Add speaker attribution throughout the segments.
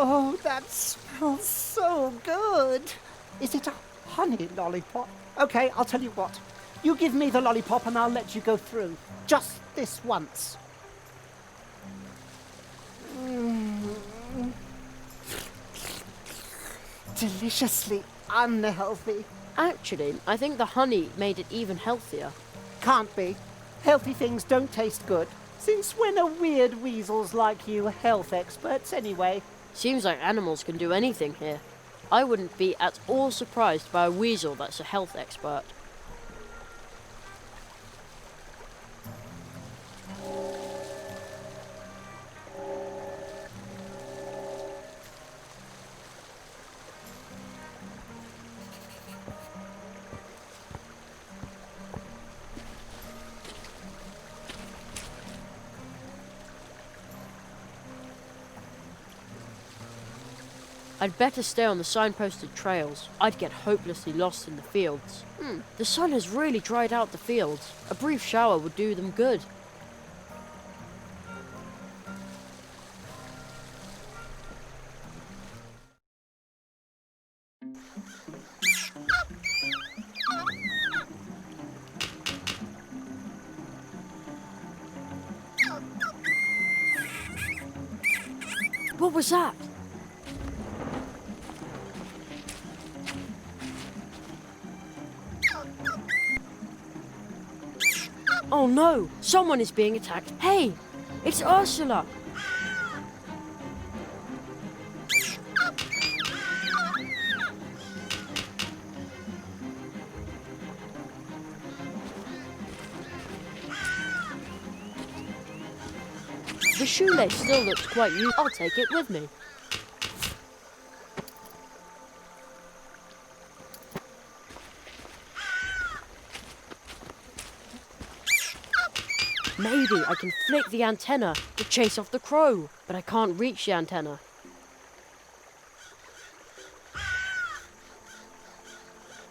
Speaker 1: Oh, that smells so good. Is it a honey lollipop? Okay, I'll tell you what. You give me the lollipop and I'll let you go through. Just this once. Deliciously unhealthy.
Speaker 2: Actually, I think the honey made it even healthier.
Speaker 1: Can't be. Healthy things don't taste good. Since when are weird weasels like you health experts anyway?
Speaker 2: Seems like animals can do anything here. I wouldn't be at all surprised by a weasel that's a health expert. I'd better stay on the signposted trails. I'd get hopelessly lost in the fields. The sun has really dried out the fields. A brief shower would do them good. What was that? Oh no! Someone is being attacked. Hey! It's Ursula! The shoelace still looks quite useful. I'll take it with me. Maybe I can flick the antenna to chase off the crow, but I can't reach the antenna.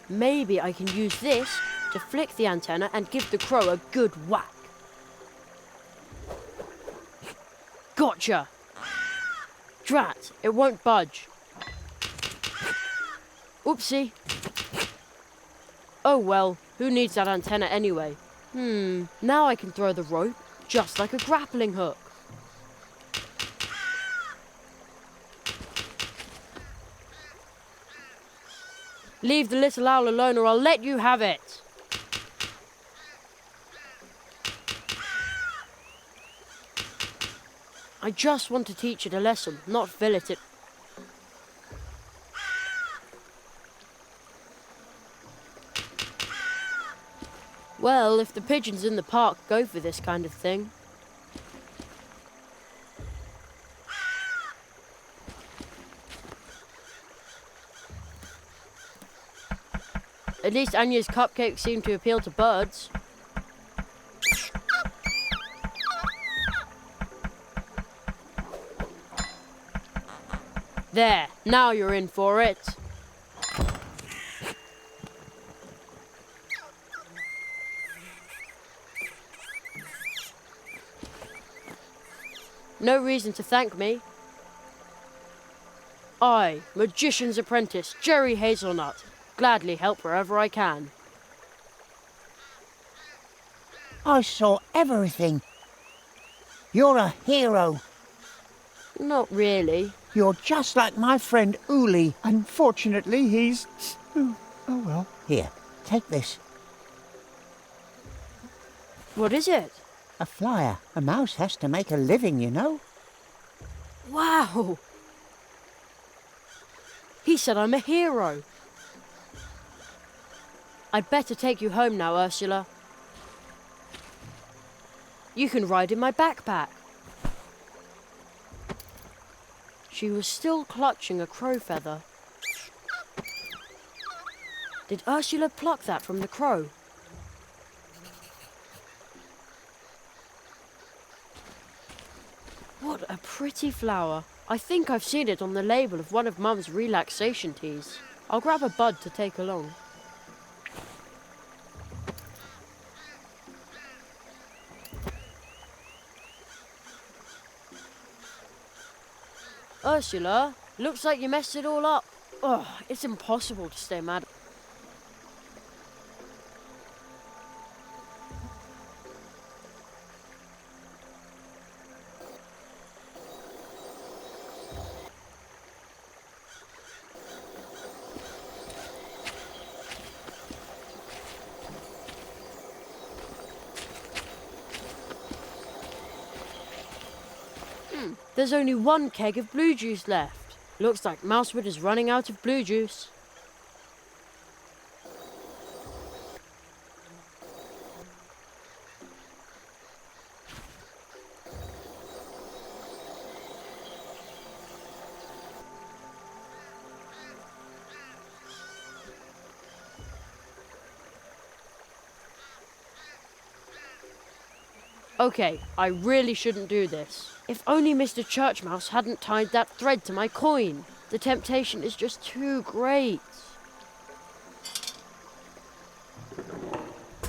Speaker 2: Maybe I can use this to flick the antenna and give the crow a good whack. Gotcha! Drat, it won't budge. Oopsie. Oh well, who needs that antenna anyway? Now I can throw the rope, just like a grappling hook. Leave the little owl alone or I'll let you have it. I just want to teach it a lesson, not fillet it. Well, if the pigeons in the park go for this kind of thing. At least Anya's cupcakes seem to appeal to birds. There, now you're in for it. No reason to thank me. I, Magician's Apprentice, Jerry Hazelnut, gladly help wherever I can.
Speaker 3: I saw everything. You're a hero.
Speaker 2: Not really.
Speaker 3: You're just like my friend Uli. Unfortunately, he's... Oh well. Here, take this.
Speaker 2: What is it?
Speaker 3: A flyer. A mouse has to make a living, you know.
Speaker 2: Wow! He said I'm a hero. I'd better take you home now, Ursula. You can ride in my backpack. She was still clutching a crow feather. Did Ursula pluck that from the crow? What a pretty flower. I think I've seen it on the label of one of Mum's relaxation teas. I'll grab a bud to take along. Ursula, looks like you messed it all up. Oh, it's impossible to stay mad. There's only one keg of blue juice left. Looks like Mousewood is running out of blue juice. Okay, I really shouldn't do this. If only Mr. Churchmouse hadn't tied that thread to my coin. The temptation is just too great.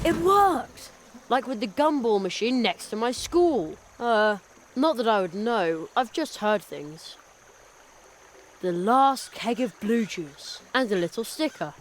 Speaker 2: It worked! Like with the gumball machine next to my school. Not that I would know. I've just heard things. The last keg of blue juice. And a little sticker.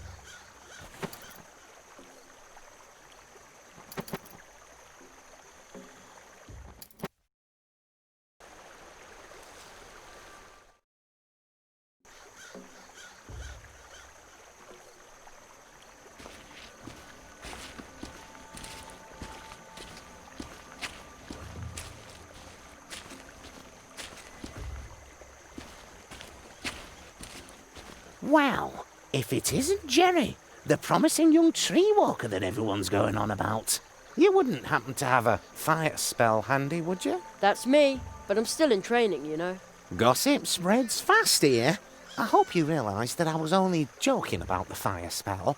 Speaker 3: Wow, if it isn't Jerry, the promising young tree walker that everyone's going on about. You wouldn't happen to have a fire spell handy, would you?
Speaker 2: That's me, but I'm still in training, you know.
Speaker 3: Gossip spreads fast here. I hope you realise that I was only joking about the fire spell.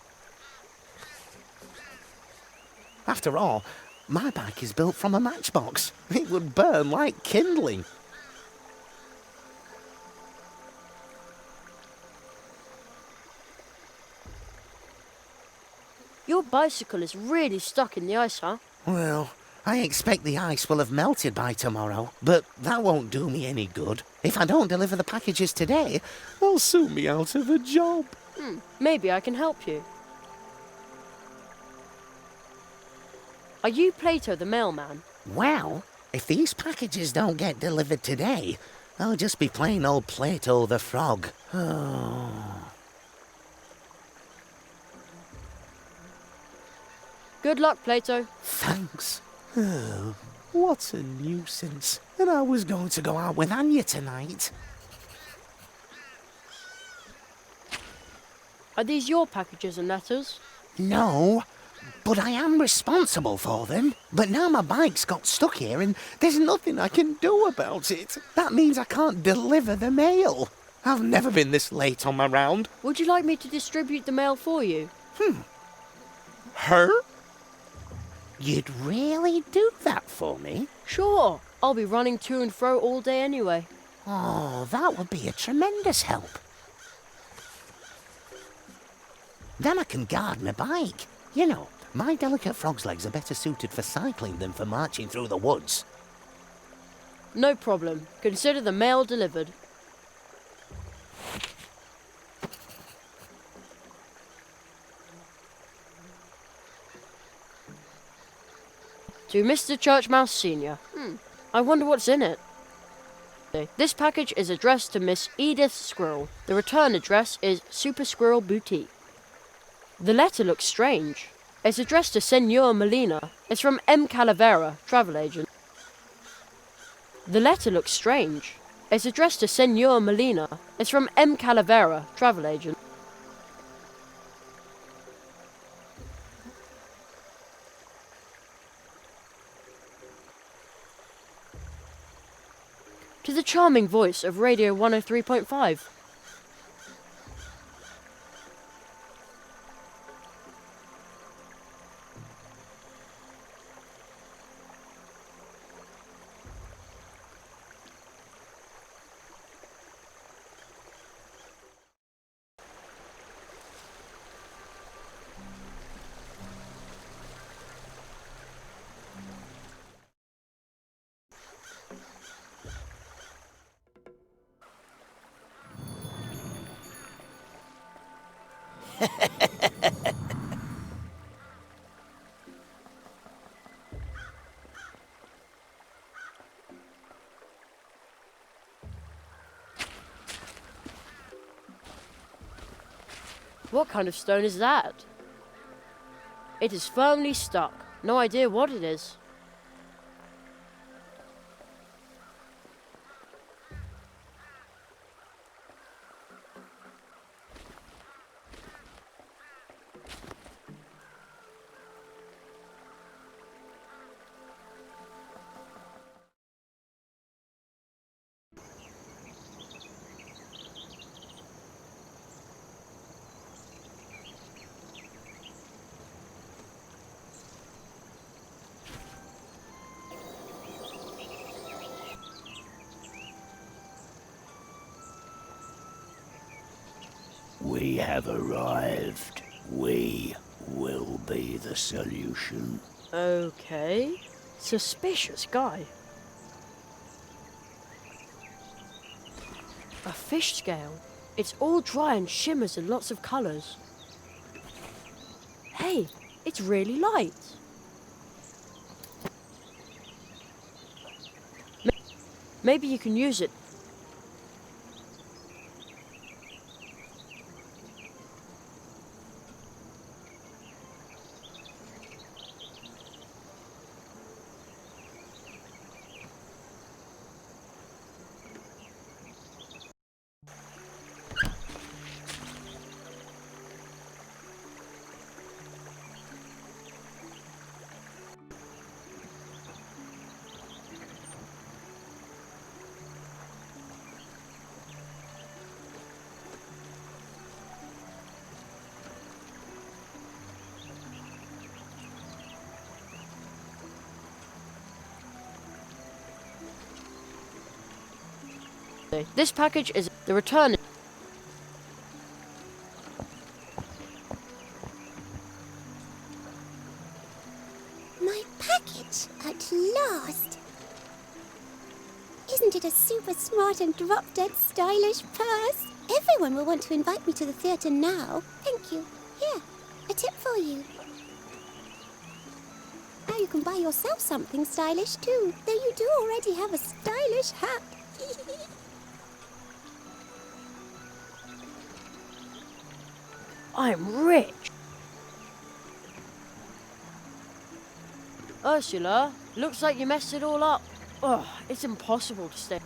Speaker 3: After all, my bike is built from a matchbox. It would burn like kindling.
Speaker 2: Your bicycle is really stuck in the ice, huh?
Speaker 3: Well, I expect the ice will have melted by tomorrow, but that won't do me any good. If I don't deliver the packages today, they'll soon be out of a job.
Speaker 2: Maybe I can help you. Are you Plato the mailman?
Speaker 3: Well, if these packages don't get delivered today, I'll just be plain old Plato the frog.
Speaker 2: Good luck, Plato.
Speaker 3: Thanks. Oh, what a nuisance. And I was going to go out with Anya tonight.
Speaker 2: Are these your packages and letters?
Speaker 3: No, but I am responsible for them. But now my bike's got stuck here and there's nothing I can do about it. That means I can't deliver the mail. I've never been this late on my round.
Speaker 2: Would you like me to distribute the mail for you?
Speaker 3: Her? You'd really do that for me?
Speaker 2: Sure. I'll be running to and fro all day anyway.
Speaker 3: Oh, that would be a tremendous help. Then I can guard my bike. You know, my delicate frog's legs are better suited for cycling than for marching through the woods.
Speaker 2: No problem. Consider the mail delivered. To Mr. Churchmouse Sr. I wonder what's in it. This package is addressed to Miss Edith Squirrel. The return address is Super Squirrel Boutique. The letter looks strange. It's addressed to Senor Molina. It's from M. Calavera, travel agent. The letter looks strange. It's addressed to Senor Molina. It's from M. Calavera, travel agent. To the charming voice of Radio 103.5. What kind of stone is that? It is firmly stuck. No idea what it is.
Speaker 4: We have arrived. We will be the solution.
Speaker 2: Okay. Suspicious guy. A fish scale. It's all dry and shimmers in lots of colours. Hey, it's really light. Maybe you can use it. This package is the return.
Speaker 5: My package, at last! Isn't it a super smart and drop-dead stylish purse? Everyone will want to invite me to the theatre now. Thank you. Here, a tip for you. Now you can buy yourself something stylish too, though you do already have a stylish hat.
Speaker 2: I'm rich. Ursula, looks like you messed it all up. Oh, it's impossible to stay.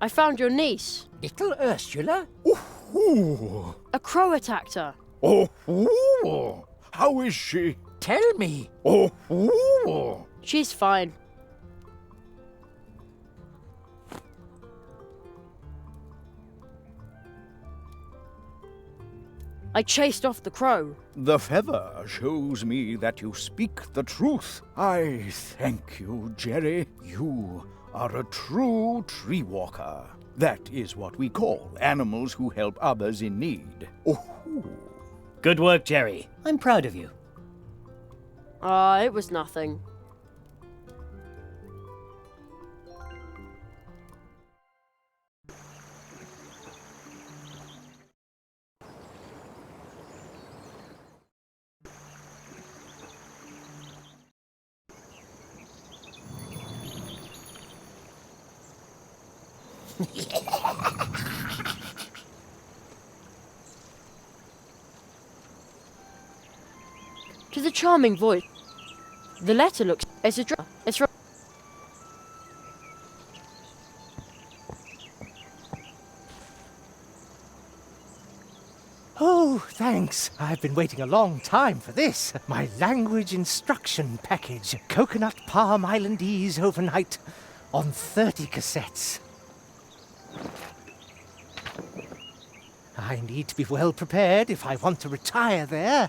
Speaker 2: I found your niece.
Speaker 6: Little Ursula?
Speaker 7: Ooh.
Speaker 2: A crow attacked her.
Speaker 7: Oh, ooh. How is she?
Speaker 6: Tell me.
Speaker 7: Oh, ooh.
Speaker 2: She's fine. I chased off the crow.
Speaker 7: The feather shows me that you speak the truth. I thank you, Jerry. You are a true tree walker. That is what we call animals who help others in need. Oh.
Speaker 6: Good work, Jerry. I'm proud of you.
Speaker 2: It was nothing. To the charming voice. The letter looks. It's a. It's.
Speaker 3: Oh, thanks. I've been waiting a long time for this. My language instruction package. Coconut Palm Islandese overnight on 30 cassettes. I need to be well prepared if I want to retire there.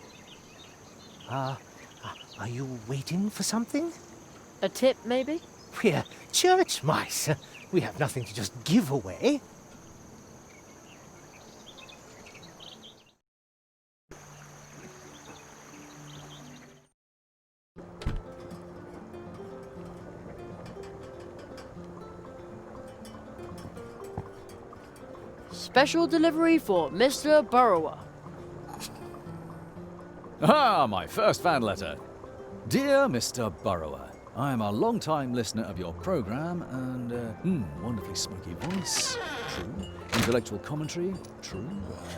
Speaker 8: Are you waiting for something?
Speaker 2: A tip, maybe?
Speaker 8: We're church mice. We have nothing to just give away.
Speaker 2: Special delivery for Mr. Burrower.
Speaker 9: Ah, my first fan letter. Dear Mr. Burrower, I am a long-time listener of your program and, wonderfully smoky voice. True. Intellectual commentary. True.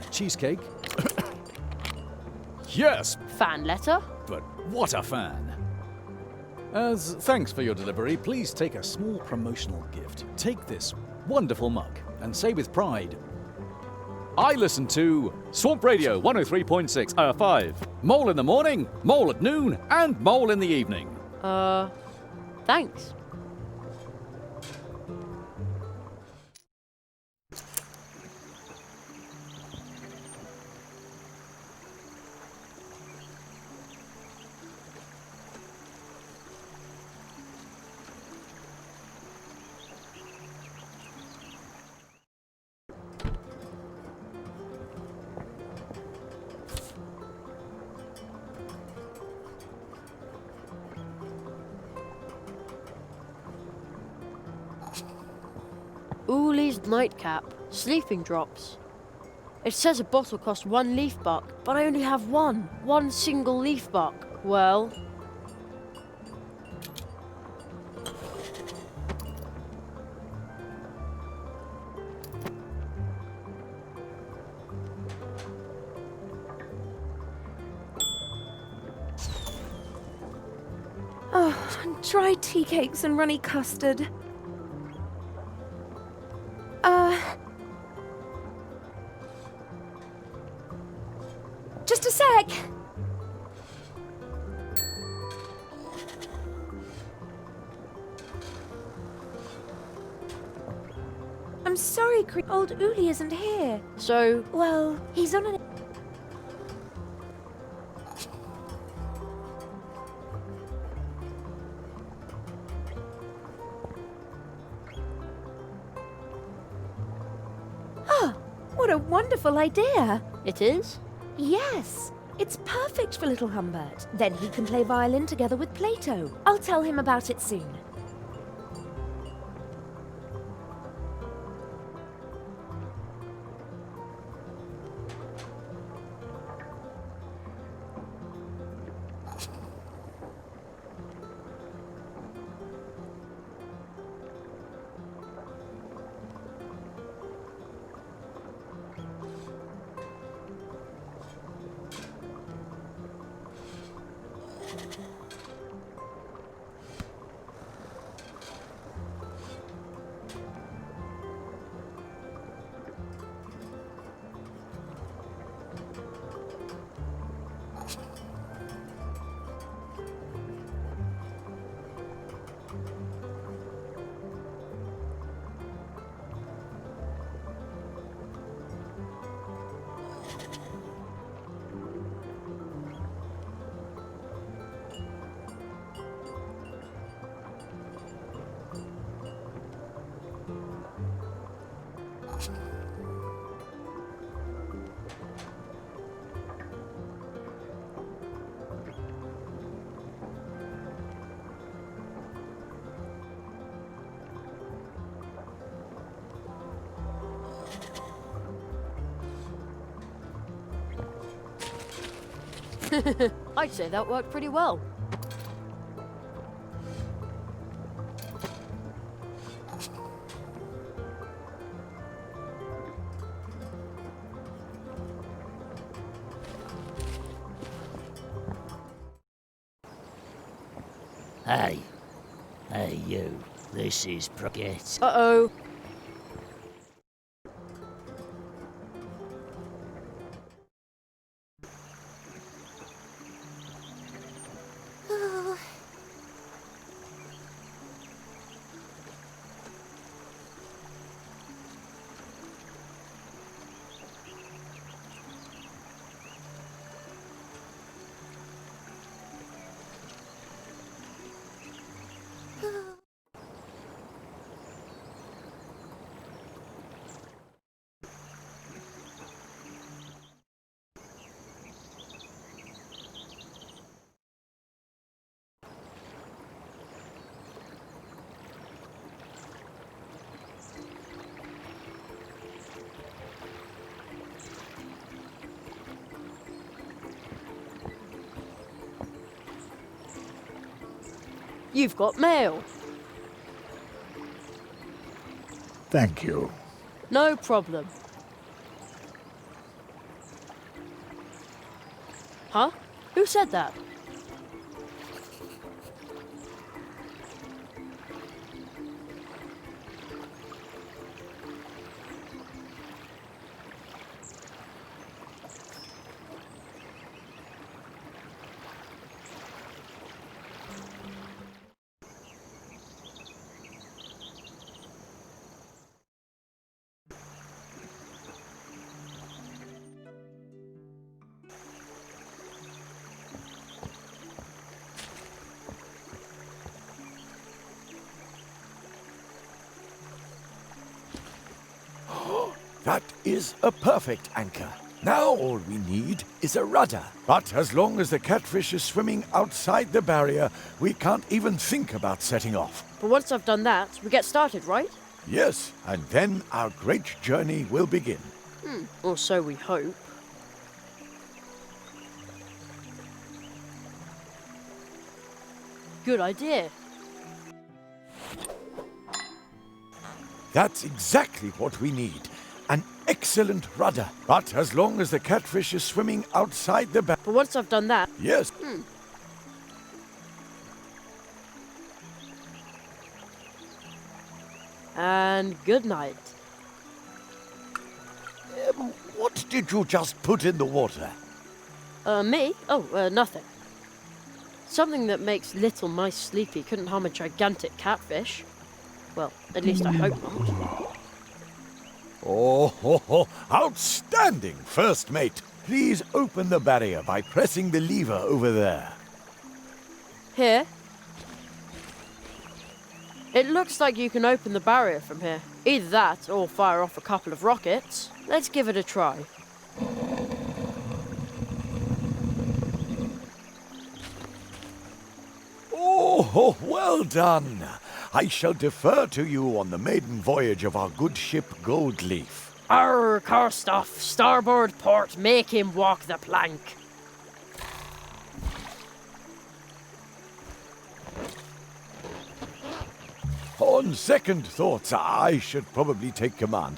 Speaker 9: Cheesecake. Yes,
Speaker 2: Fan letter?
Speaker 9: but what a fan. As thanks for your delivery, please take a small promotional gift. Take this wonderful mug and say with pride, I listen to Swamp Radio 103.6, 5. Mole in the morning, Mole at noon, and Mole in the evening.
Speaker 2: Thanks. Ooley's nightcap. Sleeping drops. It says a bottle costs 1 leaf buck, but I only have one. 1 single leaf buck. Well...
Speaker 10: Oh, dried tea cakes and runny custard. Just a sec. I'm sorry, old Uli isn't here.
Speaker 2: So...
Speaker 10: Well, he's on an... What a wonderful idea!
Speaker 2: It is?
Speaker 10: Yes, it's perfect for little Humbert. Then he can play violin together with Plato. I'll tell him about it soon.
Speaker 2: I'd say that worked pretty well.
Speaker 4: Hey. Hey, you. This is Proget.
Speaker 2: Uh-oh.
Speaker 5: Oh.
Speaker 2: You've got mail.
Speaker 7: Thank you.
Speaker 2: No problem. Huh? Who said that?
Speaker 11: That is a perfect anchor. Now all we need is a rudder. But as long as the catfish is swimming outside the barrier, we can't even think about setting off.
Speaker 2: But once I've done that, we get started, right?
Speaker 11: Yes, and then our great journey will begin.
Speaker 2: Or so we hope. Good idea.
Speaker 11: That's exactly what we need. An excellent rudder. But as long as the catfish is swimming outside the barrier...
Speaker 2: But once I've done that...
Speaker 11: Yes.
Speaker 2: And good night.
Speaker 11: What did you just put in the water?
Speaker 2: Me? Oh, nothing. Something that makes little mice sleepy couldn't harm a gigantic catfish. Well, at least I hope not.
Speaker 11: Oh, outstanding, first mate. Please open the barrier by pressing the lever over there.
Speaker 2: Here? It looks like you can open the barrier from here. Either that, or fire off a couple of rockets. Let's give it a try.
Speaker 11: Oh, well done. I shall defer to you on the maiden voyage of our good ship Goldleaf.
Speaker 2: Arr, Karstoff, starboard port, make him walk the plank.
Speaker 11: On second thoughts, I should probably take command.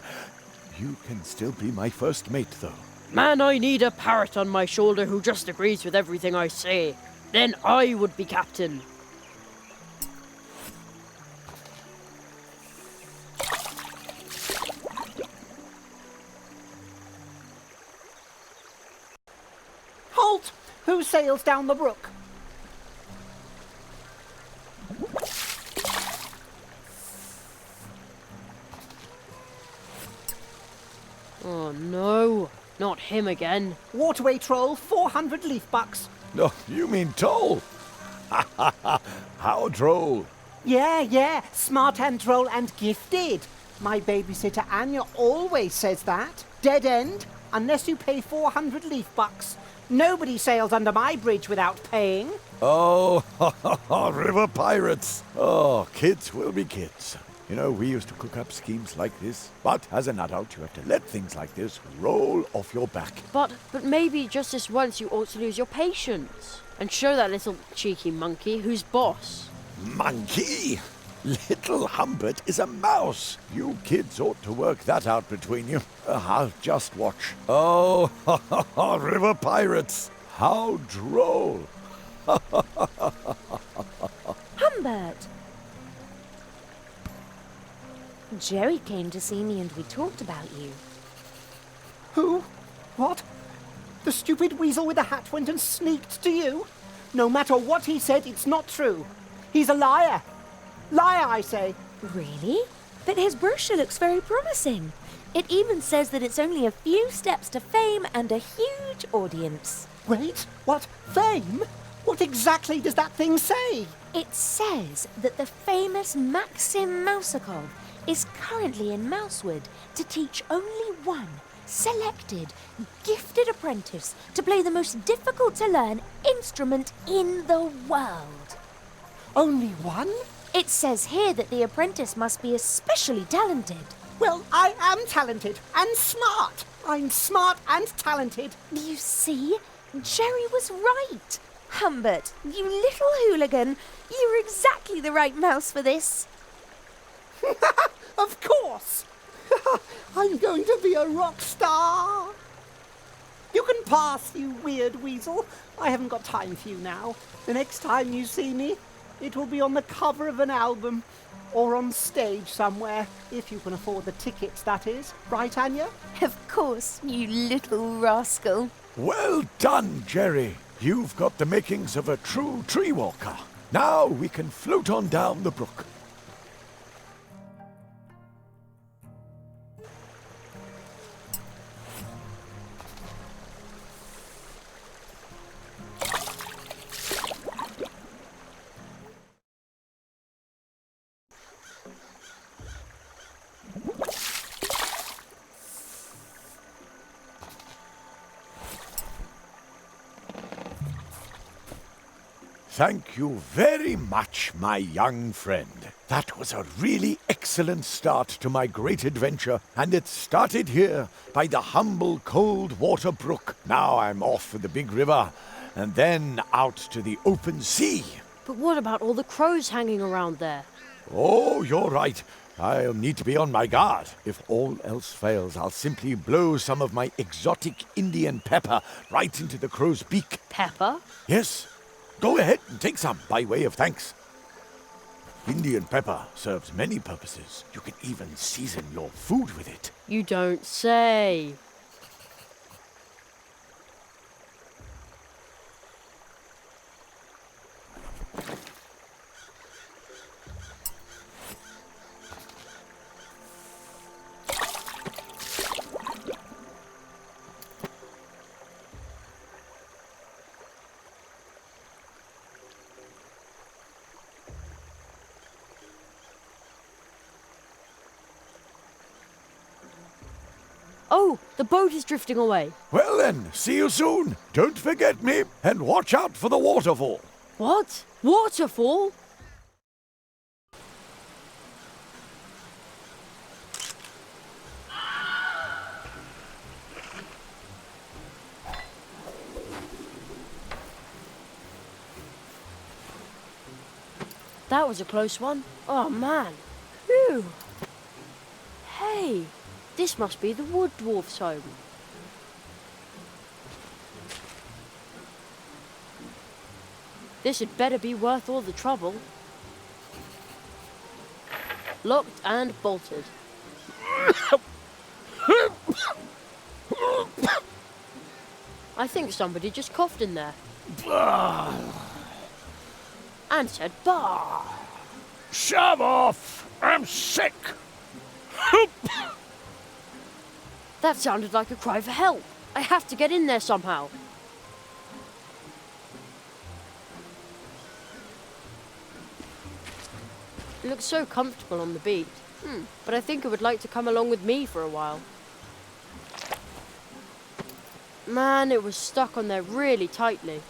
Speaker 11: You can still be my first mate, though.
Speaker 2: Man, I need a parrot on my shoulder who just agrees with everything I say. Then I would be captain.
Speaker 1: Halt! Who sails down the brook?
Speaker 2: Oh no, not him again.
Speaker 1: Waterway troll, 400 leaf bucks.
Speaker 11: No, you mean Toll? How droll.
Speaker 1: Yeah, smart and droll and gifted. My babysitter Anya always says that. Dead end, unless you pay 400 leaf bucks. Nobody sails under my bridge without paying.
Speaker 11: Oh, river pirates. Oh, kids will be kids. You know, we used to cook up schemes like this. But as an adult, you have to let things like this roll off your back.
Speaker 2: But maybe just this once you ought to lose your patience. And show that little cheeky monkey who's boss.
Speaker 11: Monkey? Little Humbert is a mouse. You kids ought to work that out between you. I'll just watch. Oh, river pirates. How droll.
Speaker 10: Humbert! Jerry came to see me and we talked about you.
Speaker 1: Who? What? The stupid weasel with the hat went and sneaked to you? No matter what he said, it's not true. He's a liar. Liar, I say.
Speaker 10: Really? But his brochure looks very promising. It even says that it's only a few steps to fame and a huge audience.
Speaker 1: Wait, what? Fame? What exactly does that thing say?
Speaker 10: It says that the famous Maxim Mousakov is currently in Mousewood to teach only one selected, gifted apprentice to play the most difficult to learn instrument in the world.
Speaker 1: Only one?
Speaker 10: It says here that the apprentice must be especially talented.
Speaker 1: Well, I am talented and smart. I'm smart and talented.
Speaker 10: You see, Jerry was right. Humbert, you little hooligan. You're exactly the right mouse for this.
Speaker 1: Of course! I'm going to be a rock star! You can pass, you weird weasel. I haven't got time for you now. The next time you see me, it will be on the cover of an album. Or on stage somewhere, if you can afford the tickets, that is. Right, Anya?
Speaker 10: Of course, you little rascal.
Speaker 11: Well done, Jerry. You've got the makings of a true tree walker. Now we can float on down the brook. Thank you very much, my young friend. That was a really excellent start to my great adventure, and it started here by the humble cold water brook. Now I'm off for the big river, and then out to the open sea.
Speaker 2: But what about all the crows hanging around there?
Speaker 11: Oh, you're right. I'll need to be on my guard. If all else fails, I'll simply blow some of my exotic Indian pepper right into the crow's beak.
Speaker 2: Pepper?
Speaker 11: Yes. Go ahead and take some by way of thanks. Indian pepper serves many purposes. You can even season your food with it.
Speaker 2: You don't say. Oh, the boat is drifting away.
Speaker 11: Well then, see you soon. Don't forget me, and watch out for the waterfall.
Speaker 2: What? Waterfall? That was a close one. Oh, man. Phew. Hey, this must be the Wood Dwarf's home. This had better be worth all the trouble. Locked and bolted. I think somebody just coughed in there. And said, bah!
Speaker 11: Shove off! I'm sick!
Speaker 2: That sounded like a cry for help. I have to get in there somehow. It looks so comfortable on the beach. But I think it would like to come along with me for a while. Man, it was stuck on there really tightly.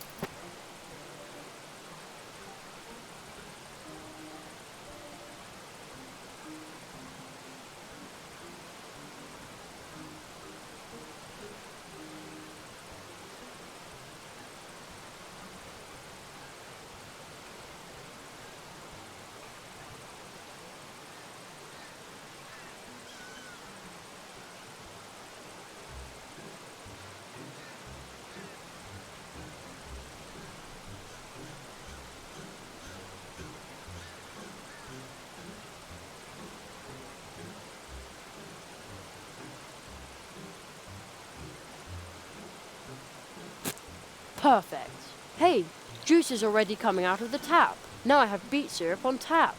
Speaker 2: Perfect. Hey, juice is already coming out of the tap. Now I have beet syrup on tap.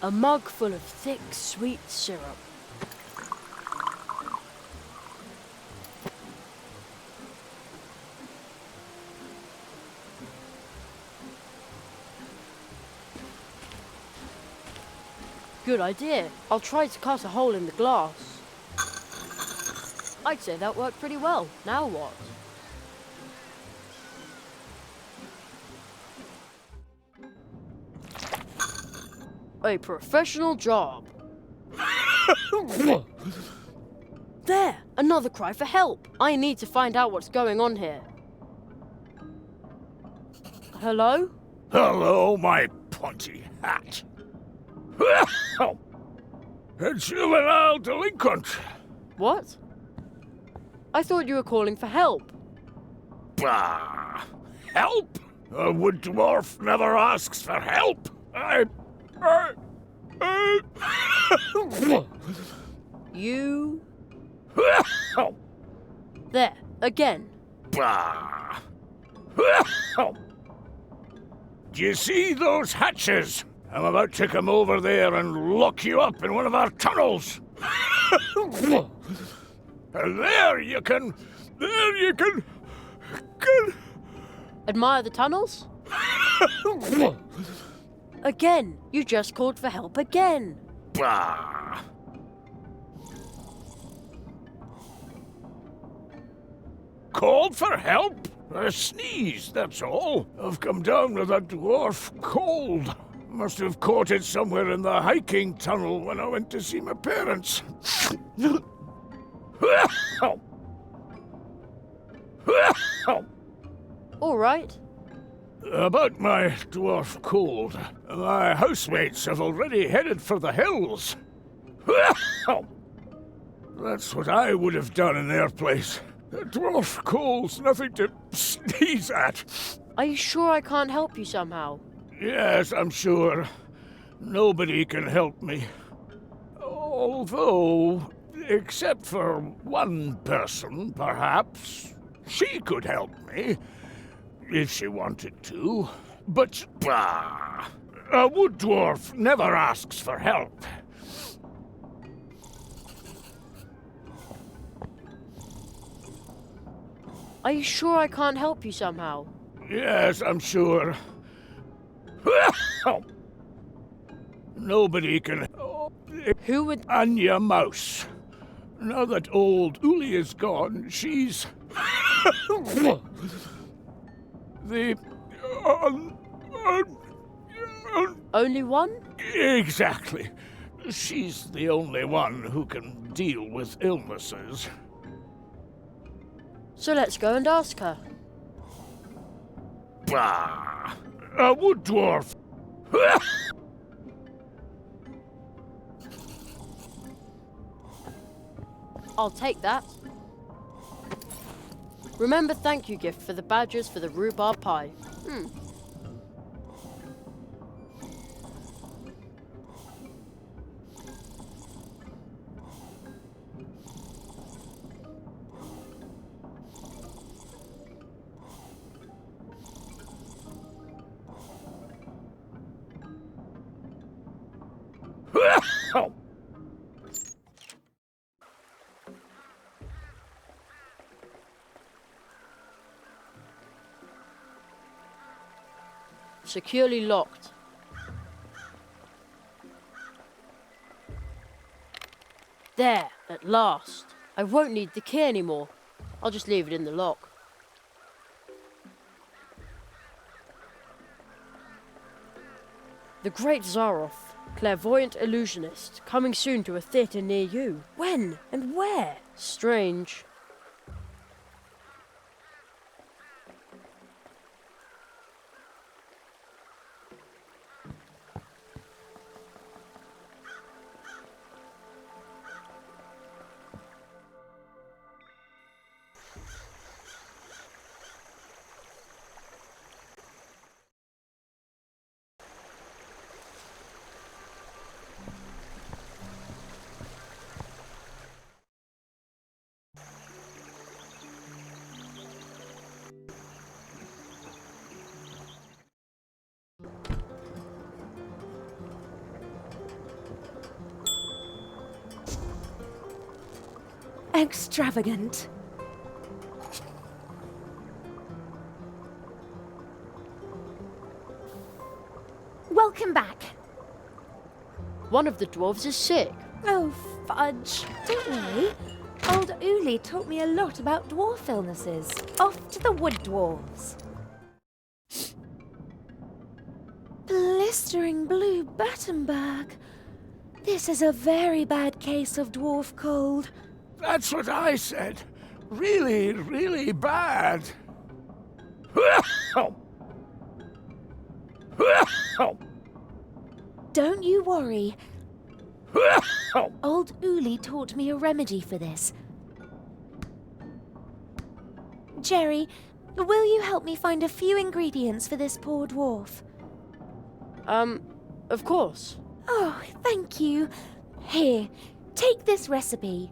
Speaker 2: A mug full of thick, sweet syrup. Good idea. I'll try to cut a hole in the glass. I'd say that worked pretty well. Now what? A professional job. There! Another cry for help! I need to find out what's going on here. Hello?
Speaker 11: Hello, my pointy hat. A juvenile delinquent.
Speaker 2: What? I thought you were calling for help.
Speaker 11: Bah! Help? A wood dwarf never asks for help.
Speaker 2: You... There, again.
Speaker 11: Bah! Do you see those hatches? I'm about to come over there and lock you up in one of our tunnels. And there you can...
Speaker 2: Admire the tunnels? Again, you just called for help again.
Speaker 11: Bah! Called for help? A sneeze, that's all. I've come down with a dwarf cold. Must have caught it somewhere in the hiking tunnel when I went to see my parents.
Speaker 2: All right.
Speaker 11: About my dwarf cold, my housemates have already headed for the hills. That's what I would have done in their place. A dwarf cold's nothing to sneeze at.
Speaker 2: Are you sure I can't help you somehow?
Speaker 11: Yes, I'm sure. Nobody can help me. Although, except for one person, perhaps, she could help me. If she wanted to. But, bah! A wood dwarf never asks for help.
Speaker 2: Are you sure I can't help you somehow?
Speaker 11: Yes, I'm sure. Nobody can...
Speaker 2: Who would...
Speaker 11: Anya Mouse. Now that old Uli is gone, she's... the...
Speaker 2: Only one?
Speaker 11: Exactly. She's the only one who can deal with illnesses.
Speaker 2: So let's go and ask her.
Speaker 11: Bah! A wood dwarf!
Speaker 2: I'll take that. Remember thank you gift for the badgers for the rhubarb pie. Securely locked. There, at last. I won't need the key anymore. I'll just leave it in the lock. The Great Zaroff, clairvoyant illusionist, coming soon to a theatre near you. When and where? Strange.
Speaker 10: Extravagant. Welcome back.
Speaker 2: One of the dwarves is sick.
Speaker 10: Oh, fudge. Don't worry. Old Uli taught me a lot about dwarf illnesses. Off to the wood dwarves. Blistering blue Battenberg. This is a very bad case of dwarf cold.
Speaker 11: That's what I said. Really, really bad.
Speaker 10: Don't you worry. Old Uli taught me a remedy for this. Jerry, will you help me find a few ingredients for this poor dwarf?
Speaker 2: Of course.
Speaker 10: Oh, thank you. Here, take this recipe.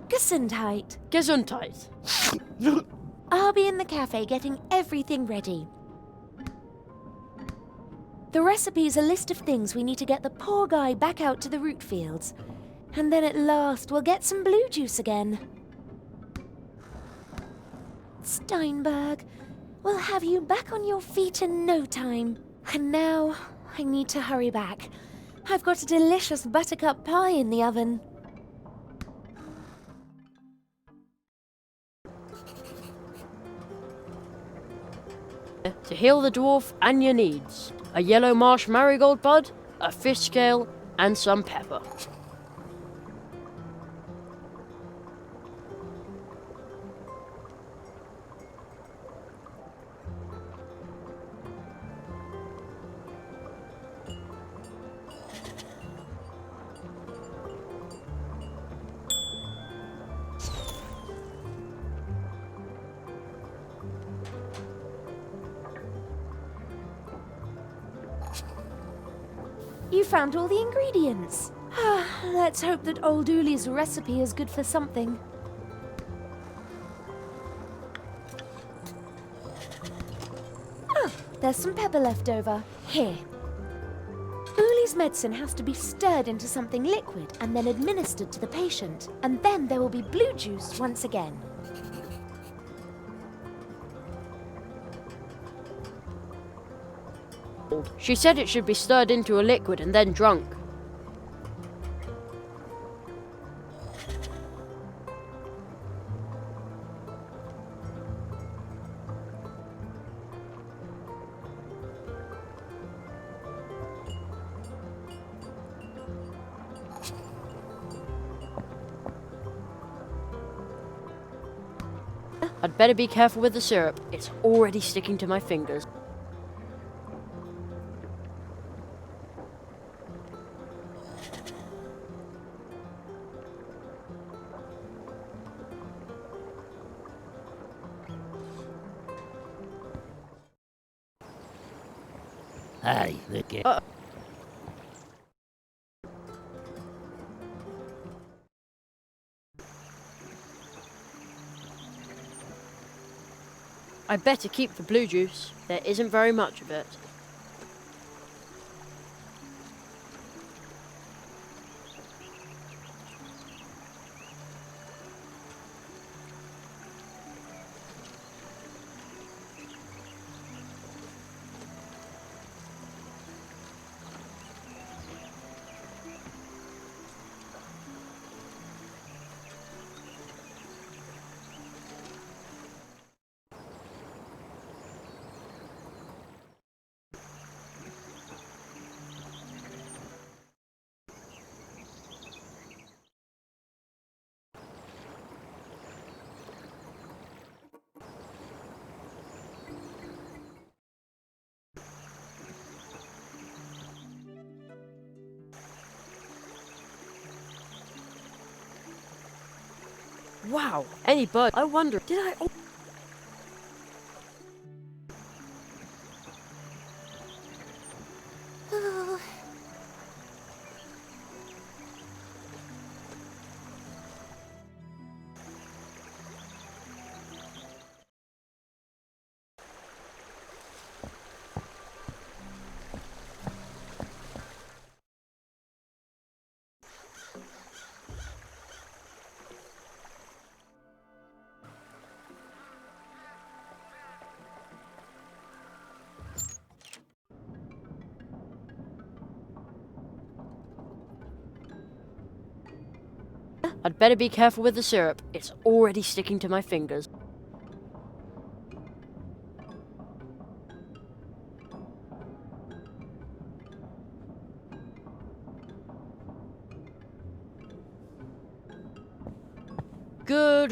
Speaker 10: Gesundheit.
Speaker 2: Gesundheit.
Speaker 10: I'll be in the cafe getting everything ready. The recipe's a list of things we need to get the poor guy back out to the root fields. And then at last we'll get some blue juice again. Steinberg, we'll have you back on your feet in no time. And now I need to hurry back. I've got a delicious buttercup pie in the oven.
Speaker 2: To heal the dwarf, Anya needs a yellow marsh marigold bud, a fish scale, and some pepper.
Speaker 10: You found all the ingredients. Let's hope that old Uli's recipe is good for something. Ah, there's some pepper left over. Here. Uli's medicine has to be stirred into something liquid and then administered to the patient. And then there will be blue juice once again.
Speaker 2: She said it should be stirred into a liquid and then drunk. I'd better be careful with the syrup. It's already sticking to my fingers.
Speaker 4: Hey, look at...
Speaker 2: I'd better keep the blue juice. There isn't very much of it. Wow, any bird. I wonder, did I...
Speaker 5: Oh.
Speaker 2: I'd better be careful with the syrup. It's already sticking to my fingers.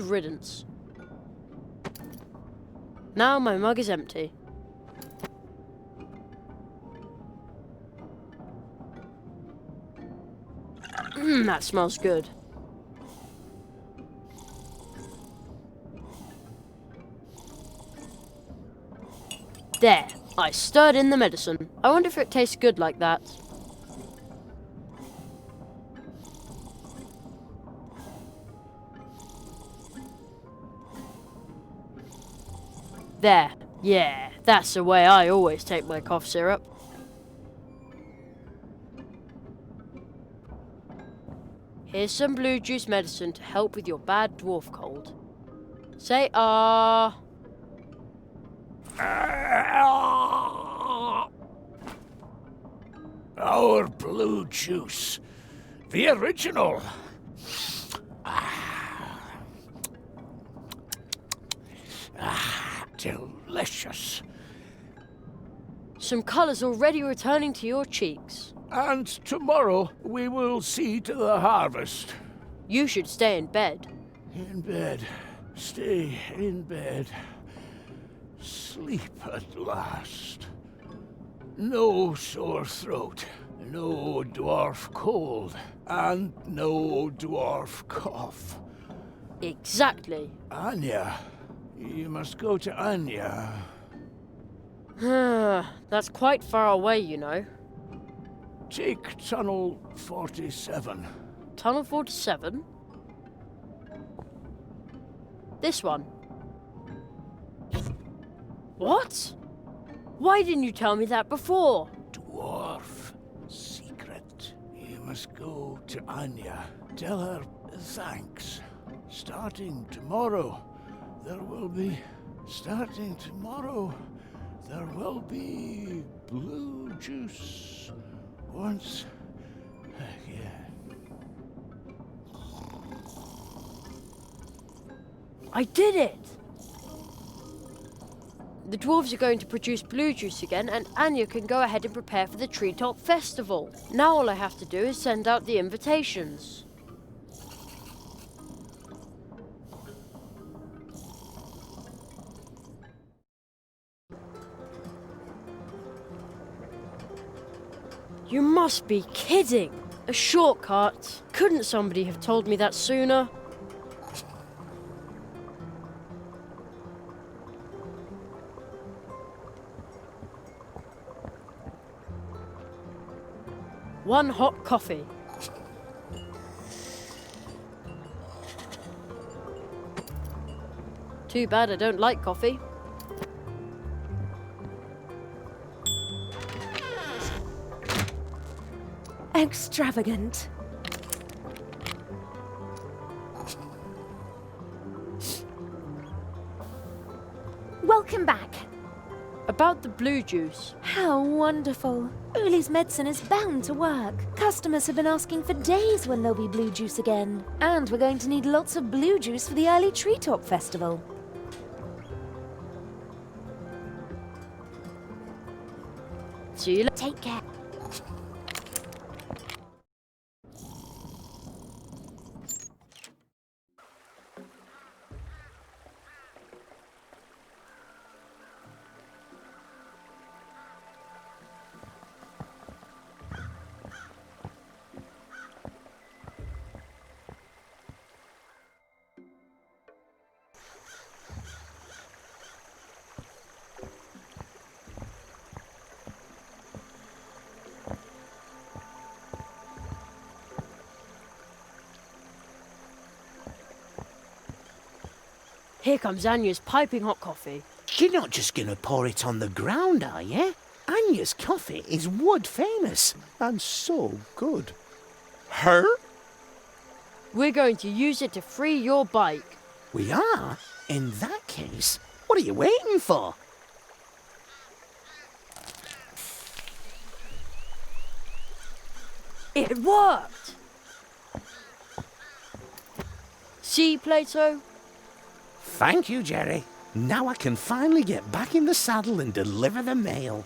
Speaker 2: riddance. Now my mug is empty. That smells good. There, I stirred in the medicine. I wonder if it tastes good like that. There, yeah, that's the way I always take my cough syrup. Here's some blue juice medicine to help with your bad dwarf cold. Say ah.
Speaker 11: Our blue juice. The original. Delicious.
Speaker 2: Some colour's already returning to your cheeks.
Speaker 11: And tomorrow we will see to the harvest.
Speaker 2: You should stay in bed.
Speaker 11: In bed. Stay in bed. Sleep at last. No sore throat, no dwarf cold, and no dwarf cough.
Speaker 2: Exactly.
Speaker 11: Anya. You must go to Anya.
Speaker 2: That's quite far away, you know.
Speaker 11: Take Tunnel 47.
Speaker 2: Tunnel 47? This one. What? Why didn't you tell me that before?
Speaker 11: Dwarf secret. You must go to Anya. Tell her thanks. Starting tomorrow, there will be blue juice once again.
Speaker 2: I did it! The dwarves are going to produce blue juice again, and Anya can go ahead and prepare for the Treetop Festival. Now all I have to do is send out the invitations. You must be kidding! A shortcut? Couldn't somebody have told me that sooner? One hot coffee. Too bad I don't like coffee.
Speaker 10: Extravagant. Welcome back.
Speaker 2: About the blue juice.
Speaker 10: How wonderful. Uli's medicine is bound to work. Customers have been asking for days when there'll be blue juice again. And we're going to need lots of blue juice for the early Treetop Festival.
Speaker 2: See you later.
Speaker 10: Take care.
Speaker 2: Here comes Anya's piping hot coffee.
Speaker 3: You're not just going to pour it on the ground, are you? Anya's coffee is wood famous and so good. Her?
Speaker 2: We're going to use it to free your bike.
Speaker 3: We are? In that case, what are you waiting for?
Speaker 2: It worked! See, Plato?
Speaker 3: Thank you, Jerry. Now I can finally get back in the saddle and deliver the mail.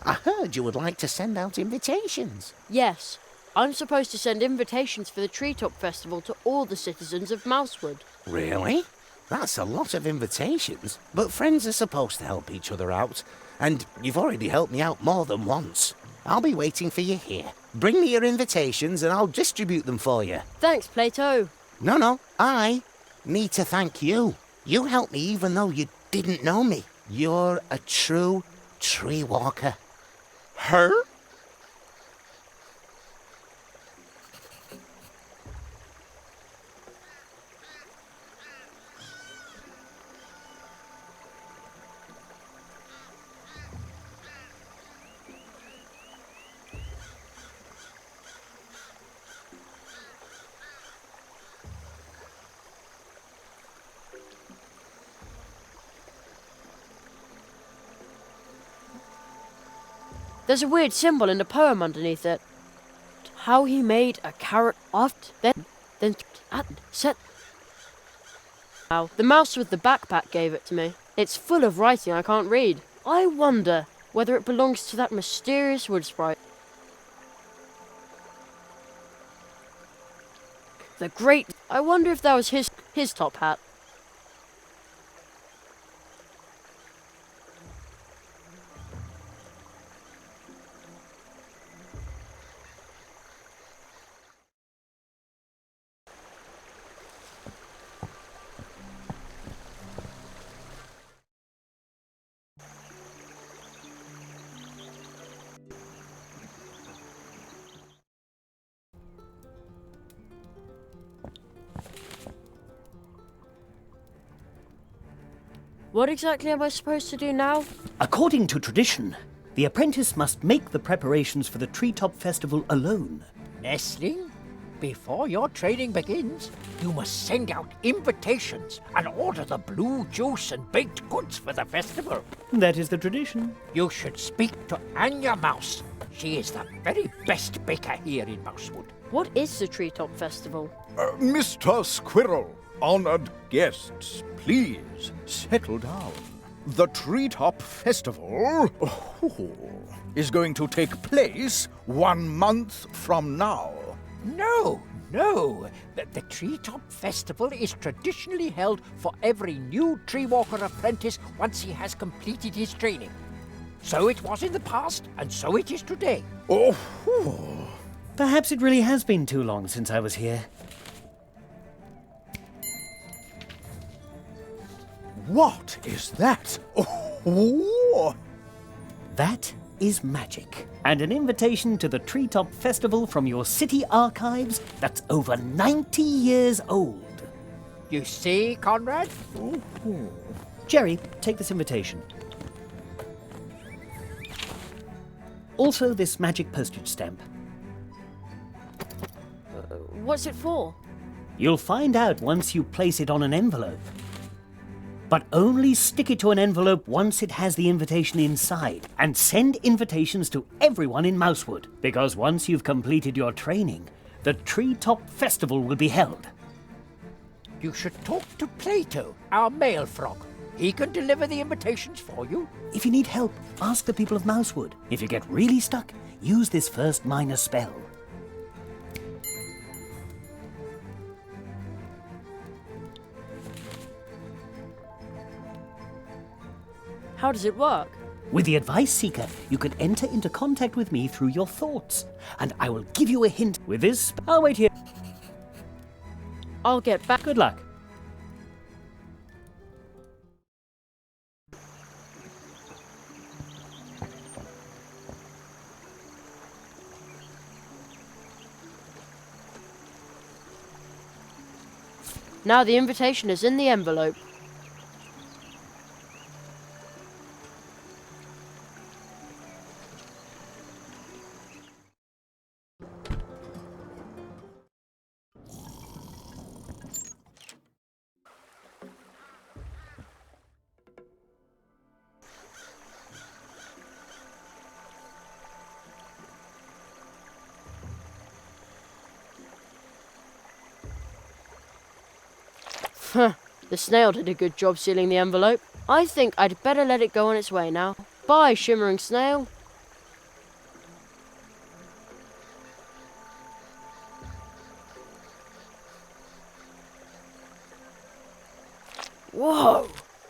Speaker 3: I heard you would like to send out invitations.
Speaker 2: Yes. I'm supposed to send invitations for the Treetop Festival to all the citizens of Mousewood.
Speaker 3: Really? That's a lot of invitations. But friends are supposed to help each other out. And you've already helped me out more than once. I'll be waiting for you here. Bring me your invitations and I'll distribute them for you.
Speaker 2: Thanks, Plato.
Speaker 3: No, I need to thank you. You helped me even though you didn't know me. You're a true tree walker. Her?
Speaker 2: There's a weird symbol in the poem underneath it. How he made a carrot oft, then set. Wow, the mouse with the backpack gave it to me. It's full of writing I can't read. I wonder whether it belongs to that mysterious wood sprite. The great. I wonder if that was his top hat. What exactly am I supposed to do now?
Speaker 6: According to tradition, the apprentice must make the preparations for the Treetop Festival alone.
Speaker 8: Nestling, before your training begins, you must send out invitations and order the blue juice and baked goods for the festival.
Speaker 6: That is the tradition.
Speaker 8: You should speak to Anya Mouse. She is the very best baker here in Mousewood.
Speaker 2: What is the Treetop Festival?
Speaker 7: Mr. Squirrel, honored guests, please settle down. The Treetop Festival is going to take place 1 month from now.
Speaker 8: No. The Treetop Festival is traditionally held for every new tree walker apprentice once he has completed his training. So it was in the past, and so it is today.
Speaker 6: Perhaps it really has been too long since I was here.
Speaker 7: What is that?
Speaker 6: That is magic. And an invitation to the Treetop Festival from your city archives that's over 90 years old.
Speaker 8: You see, Conrad?
Speaker 6: Jerry, take this invitation. Also this magic postage stamp.
Speaker 2: What's it for?
Speaker 6: You'll find out once you place it on an envelope. But only stick it to an envelope once it has the invitation inside, and send invitations to everyone in Mousewood, because once you've completed your training, the Treetop Festival will be held.
Speaker 8: You should talk to Plato, our male frog. He can deliver the invitations for you.
Speaker 6: If you need help, ask the people of Mousewood. If you get really stuck, use this first minor spell.
Speaker 2: How does it work?
Speaker 6: With the Advice Seeker, you can enter into contact with me through your thoughts, and I will give you a hint. With this, I'll wait here.
Speaker 2: I'll get back.
Speaker 6: Good luck.
Speaker 2: Now the invitation is in the envelope. The snail did a good job sealing the envelope. I think I'd better let it go on its way now. Bye, shimmering snail. Whoa!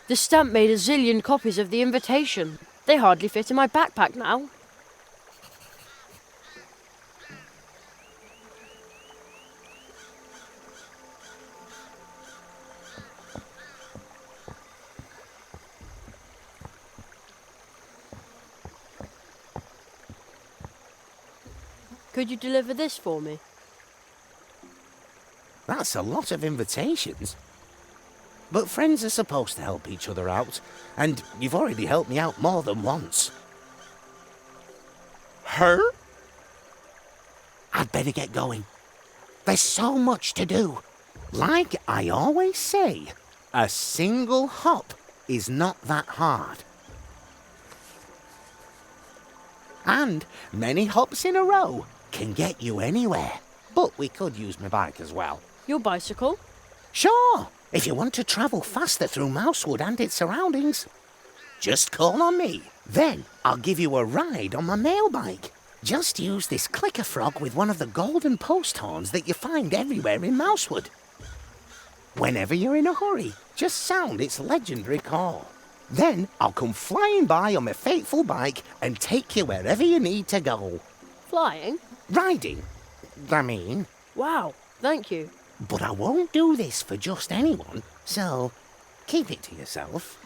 Speaker 2: The stamp made a zillion copies of the invitation. They hardly fit in my backpack now. Could you deliver this for me?
Speaker 3: That's a lot of invitations. But friends are supposed to help each other out, and you've already helped me out more than once. Her? I'd better get going. There's so much to do. Like I always say, a single hop is not that hard. And many hops in a row can get you anywhere. But we could use my bike as well.
Speaker 2: Your bicycle?
Speaker 3: Sure, if you want to travel faster through Mousewood and its surroundings. Just call on me. Then I'll give you a ride on my mail bike. Just use this clicker frog with one of the golden post horns that you find everywhere in Mousewood. Whenever you're in a hurry, just sound its legendary call. Then I'll come flying by on my fateful bike and take you wherever you need to go.
Speaker 2: Flying?
Speaker 3: Riding, I mean.
Speaker 2: Wow, thank you.
Speaker 3: But I won't do this for just anyone, so keep it to yourself.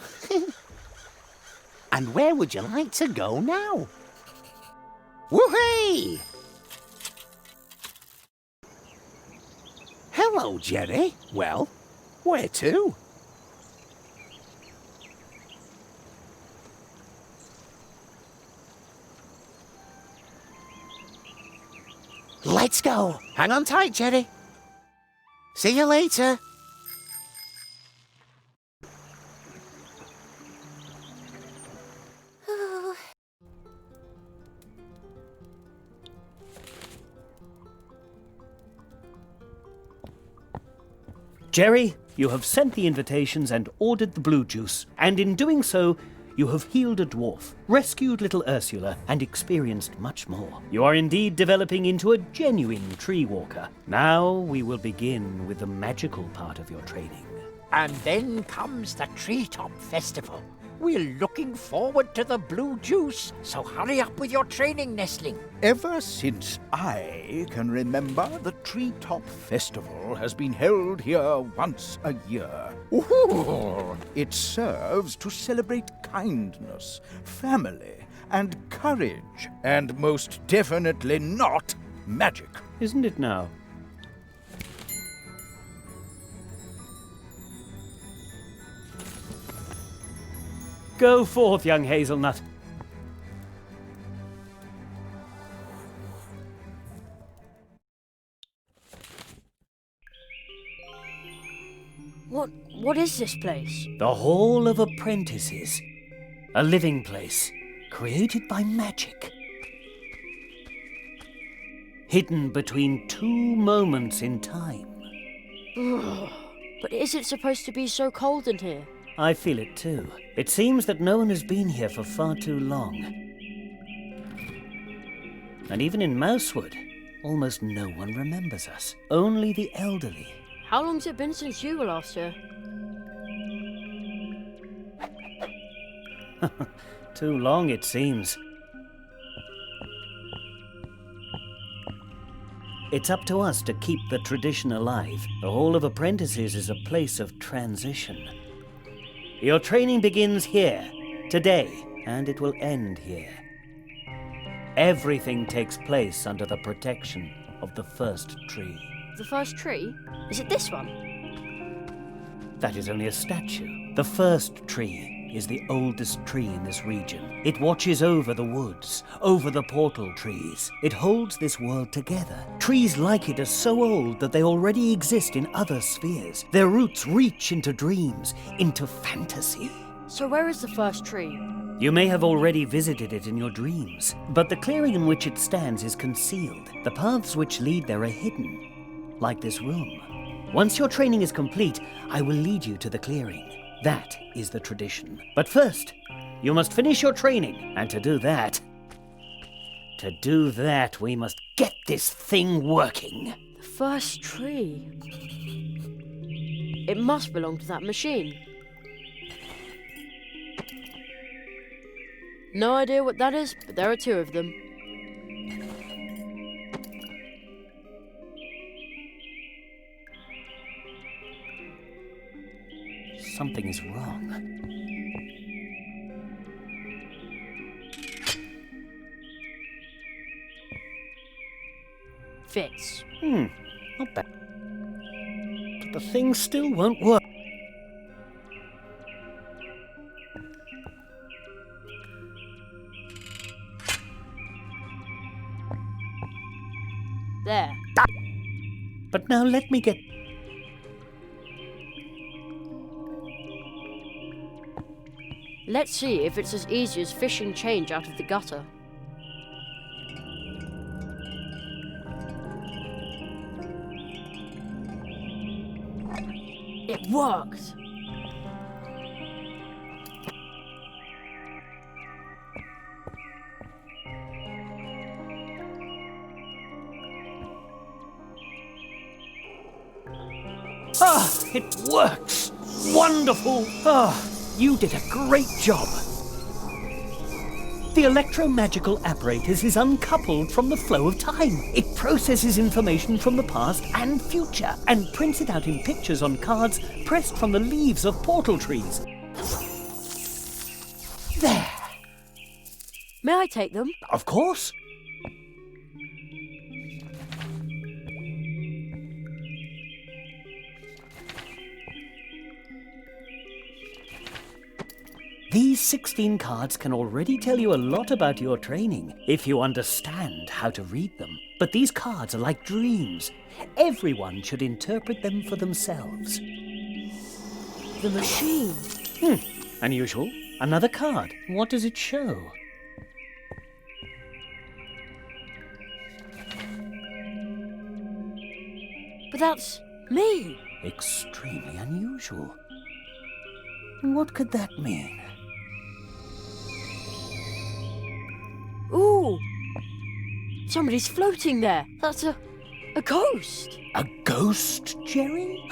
Speaker 3: And where would you like to go now? Woohoo! Hello, Jerry. Well, where to? Let's go. Hang on tight, Jerry. See you later.
Speaker 6: Jerry, you have sent the invitations and ordered the blue juice, and in doing so, you have healed a dwarf, rescued little Ursula, and experienced much more. You are indeed developing into a genuine tree walker. Now we will begin with the magical part of your training.
Speaker 8: And then comes the Treetop Festival. We're looking forward to the blue juice, so hurry up with your training, Nestling.
Speaker 7: Ever since I can remember, the Treetop Festival has been held here once a year. Ooh, it serves to celebrate kindness, family, and courage, and most definitely not magic.
Speaker 6: Isn't it now? Go forth, young hazelnut.
Speaker 2: What is this place?
Speaker 6: The Hall of Apprentices. A living place, created by magic. Hidden between two moments in time.
Speaker 2: But is it supposed to be so cold in here?
Speaker 6: I feel it too. It seems that no one has been here for far too long. And even in Mousewood, almost no one remembers us. Only the elderly.
Speaker 2: How long's it been since you were last here?
Speaker 6: Too long, it seems. It's up to us to keep the tradition alive. The Hall of Apprentices is a place of transition. Your training begins here, today, and it will end here. Everything takes place under the protection of the first tree.
Speaker 2: The first tree? Is it this one?
Speaker 6: That is only a statue. The first tree is the oldest tree in this region. It watches over the woods, over the portal trees. It holds this world together. Trees like it are so old that they already exist in other spheres. Their roots reach into dreams, into fantasy.
Speaker 2: So where is the first tree?
Speaker 6: You may have already visited it in your dreams, but the clearing in which it stands is concealed. The paths which lead there are hidden, like this room. Once your training is complete, I will lead you to the clearing. That is the tradition. But first, you must finish your training, and to do that, we must get this thing working.
Speaker 2: The first tree. It must belong to that machine. No idea what that is, but there are two of them.
Speaker 6: Something is wrong.
Speaker 2: Fits.
Speaker 6: Not bad. But the thing still won't work.
Speaker 2: There.
Speaker 6: But now let me get...
Speaker 2: Let's see if it's as easy as fishing change out of the gutter. It worked!
Speaker 6: Ah, it works! Wonderful! Ah, you did a great job. The electromagical apparatus is uncoupled from the flow of time. It processes information from the past and future and prints it out in pictures on cards pressed from the leaves of portal trees. There!
Speaker 2: May I take them?
Speaker 6: Of course! These 16 cards can already tell you a lot about your training, if you understand how to read them. But these cards are like dreams. Everyone should interpret them for themselves.
Speaker 2: The machine.
Speaker 6: Unusual. Another card. What does it show?
Speaker 2: But that's me.
Speaker 6: Extremely unusual. What could that mean?
Speaker 2: Ooh! Somebody's floating there. That's a ghost.
Speaker 6: A ghost, Jerry?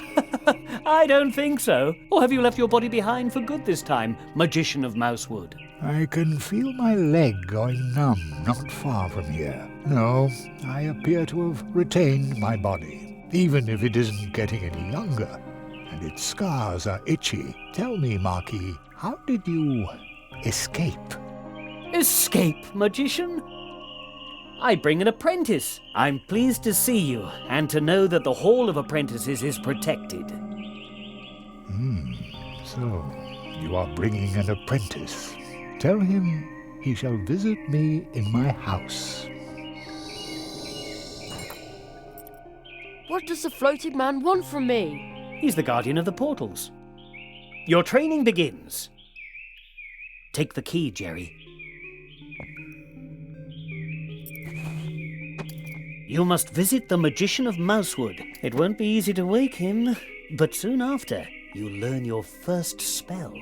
Speaker 6: I don't think so. Or have you left your body behind for good this time, Magician of Mousewood?
Speaker 12: I can feel my leg going numb not far from here. No, I appear to have retained my body, even if it isn't getting any younger, and its scars are itchy. Tell me, Marquis, how did you escape?
Speaker 6: Escape, Magician? I bring an apprentice. I'm pleased to see you, and to know that the Hall of Apprentices is protected.
Speaker 12: So, you are bringing an apprentice. Tell him he shall visit me in my house.
Speaker 2: What does the floating man want from me?
Speaker 6: He's the guardian of the portals. Your training begins. Take the key, Jerry. You must visit the Magician of Mousewood. It won't be easy to wake him, but soon after, you learn your first spell.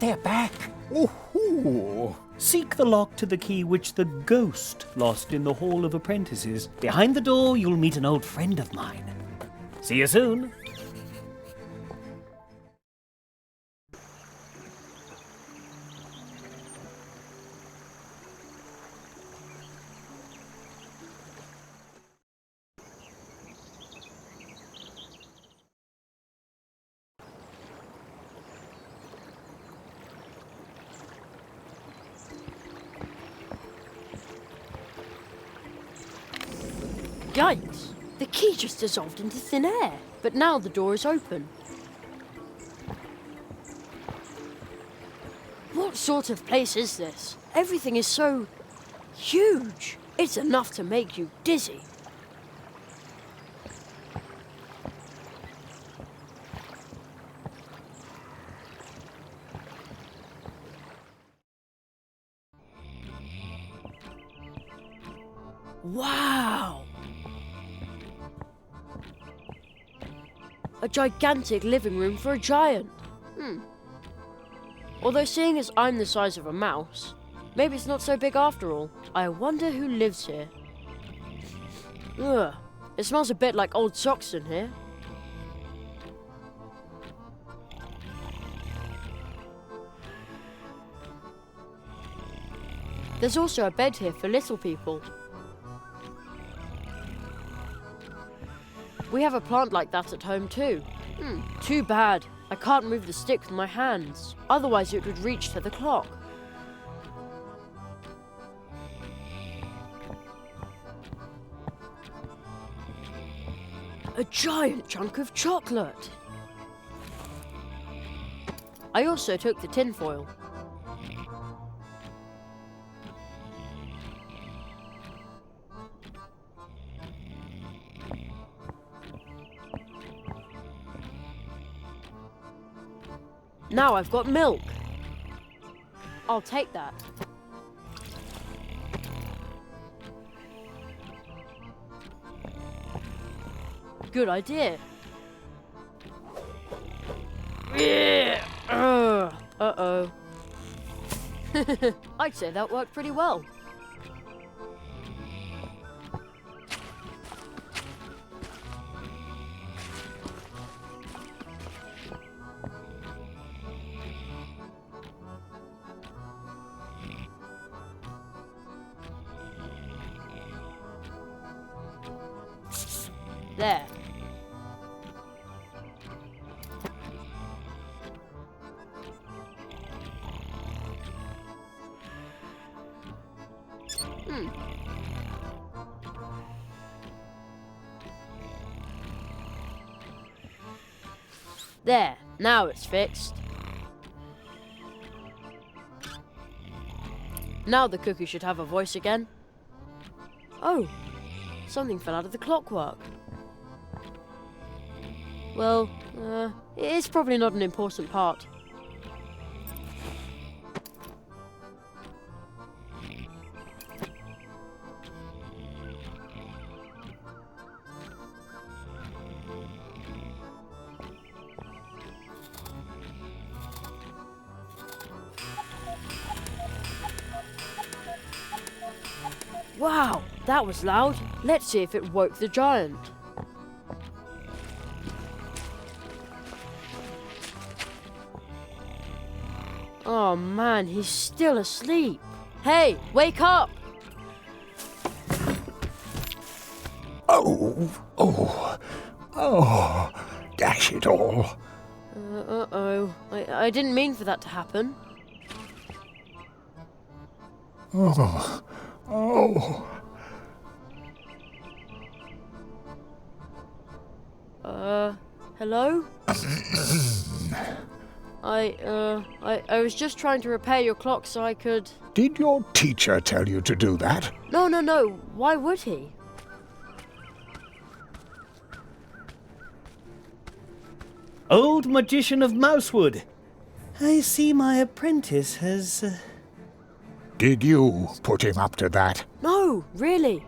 Speaker 8: They're back.
Speaker 7: Ooh.
Speaker 6: Seek the lock to the key which the ghost lost in the Hall of Apprentices. Behind the door, you'll meet an old friend of mine. See you soon.
Speaker 2: Yikes! The key just dissolved into thin air. But now the door is open. What sort of place is this? Everything is so huge. It's enough to make you dizzy. Wow! A gigantic living room for a giant. Although seeing as I'm the size of a mouse, maybe it's not so big after all. I wonder who lives here. Ugh, it smells a bit like old socks in here. There's also a bed here for little people. We have a plant like that at home too. Too bad. I can't move the stick with my hands. Otherwise it would reach to the clock. A giant chunk of chocolate. I also took the tinfoil. Now I've got milk. I'll take that. Good idea. Uh-oh. I'd say that worked pretty well. There. There, now it's fixed. Now the cookie should have a voice again. Oh, something fell out of the clockwork. Well, it's probably not an important part. Wow, that was loud. Let's see if it woke the giant. Oh man, he's still asleep. Hey, wake up!
Speaker 12: Oh, dash it all.
Speaker 2: Uh-oh. I didn't mean for that to happen.
Speaker 12: Oh.
Speaker 2: Hello? I was just trying to repair your clock so I could...
Speaker 12: Did your teacher tell you to do that?
Speaker 2: No. Why would he?
Speaker 6: Old magician of Mousewood. I see my apprentice has...
Speaker 12: Did you put him up to that?
Speaker 2: No, really.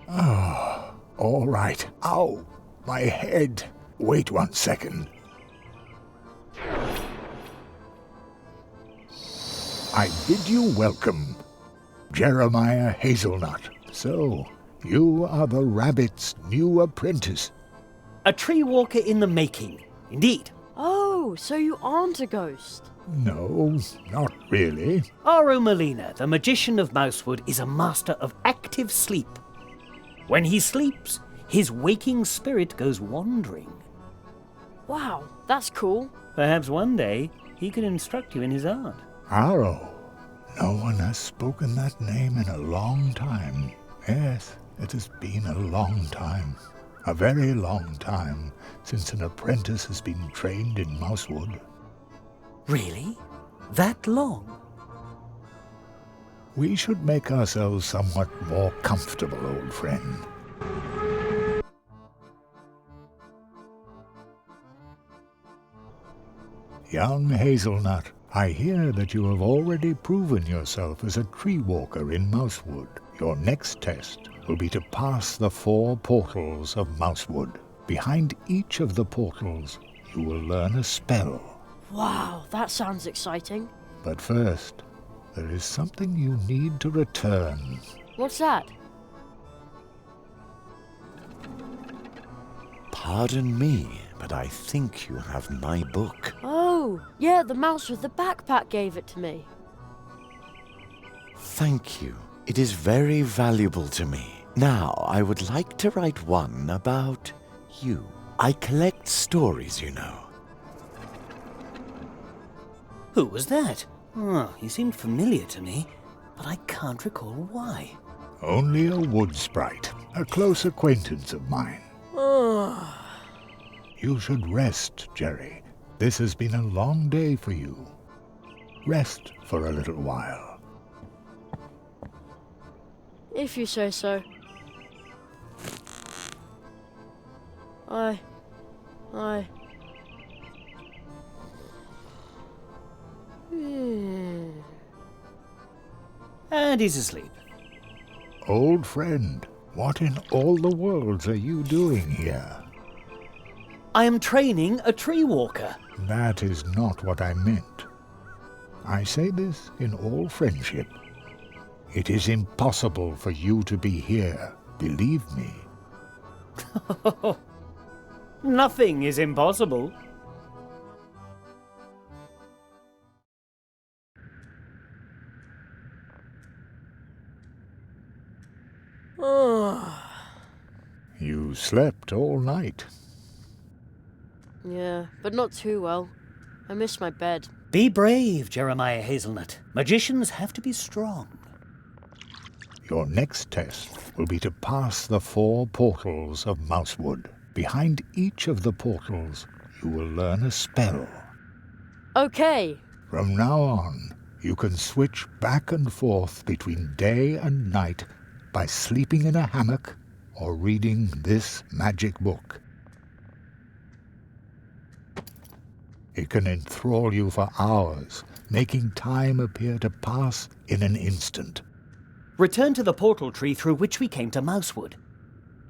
Speaker 12: Oh, all right. Ow, my head. Wait 1 second. I bid you welcome, Jeremiah Hazelnut. So, you are the rabbit's new apprentice.
Speaker 6: A tree walker in the making, indeed.
Speaker 2: Oh, so you aren't a ghost.
Speaker 12: No, not really.
Speaker 6: Aro Molina, the magician of Mousewood, is a master of active sleep. When he sleeps, his waking spirit goes wandering.
Speaker 2: Wow, that's cool.
Speaker 6: Perhaps one day he can instruct you in his art.
Speaker 12: Aro. No one has spoken that name in a long time. Yes, it has been a long time. A very long time since an apprentice has been trained in Mousewood.
Speaker 6: Really? That long?
Speaker 12: We should make ourselves somewhat more comfortable, old friend. Young Hazelnut, I hear that you have already proven yourself as a tree walker in Mousewood. Your next test will be to pass the 4 portals of Mousewood. Behind each of the portals, you will learn a spell.
Speaker 2: Wow, that sounds exciting.
Speaker 12: But first, there is something you need to return.
Speaker 2: What's that?
Speaker 11: Pardon me, but I think you have my book.
Speaker 2: Oh, yeah, the mouse with the backpack gave it to me.
Speaker 11: Thank you. It is very valuable to me. Now, I would like to write one about you. I collect stories, you know.
Speaker 6: Who was that? Oh, he seemed familiar to me, but I can't recall why.
Speaker 12: Only a wood sprite, a close acquaintance of mine. You should rest, Jerry. This has been a long day for you. Rest for a little while.
Speaker 2: If you say so. I...
Speaker 6: And he's asleep.
Speaker 12: Old friend, what in all the worlds are you doing here?
Speaker 6: I am training a tree walker.
Speaker 12: That is not what I meant. I say this in all friendship. It is impossible for you to be here, believe me.
Speaker 6: Nothing is impossible.
Speaker 12: You slept all night.
Speaker 2: Yeah, but not too well. I miss my bed.
Speaker 6: Be brave, Jeremiah Hazelnut. Magicians have to be strong.
Speaker 12: Your next test will be to pass the 4 portals of Mousewood. Behind each of the portals, you will learn a spell.
Speaker 2: Okay.
Speaker 12: From now on, you can switch back and forth between day and night by sleeping in a hammock or reading this magic book. It can enthrall you for hours, making time appear to pass in an instant.
Speaker 6: Return to the portal tree through which we came to Mousewood.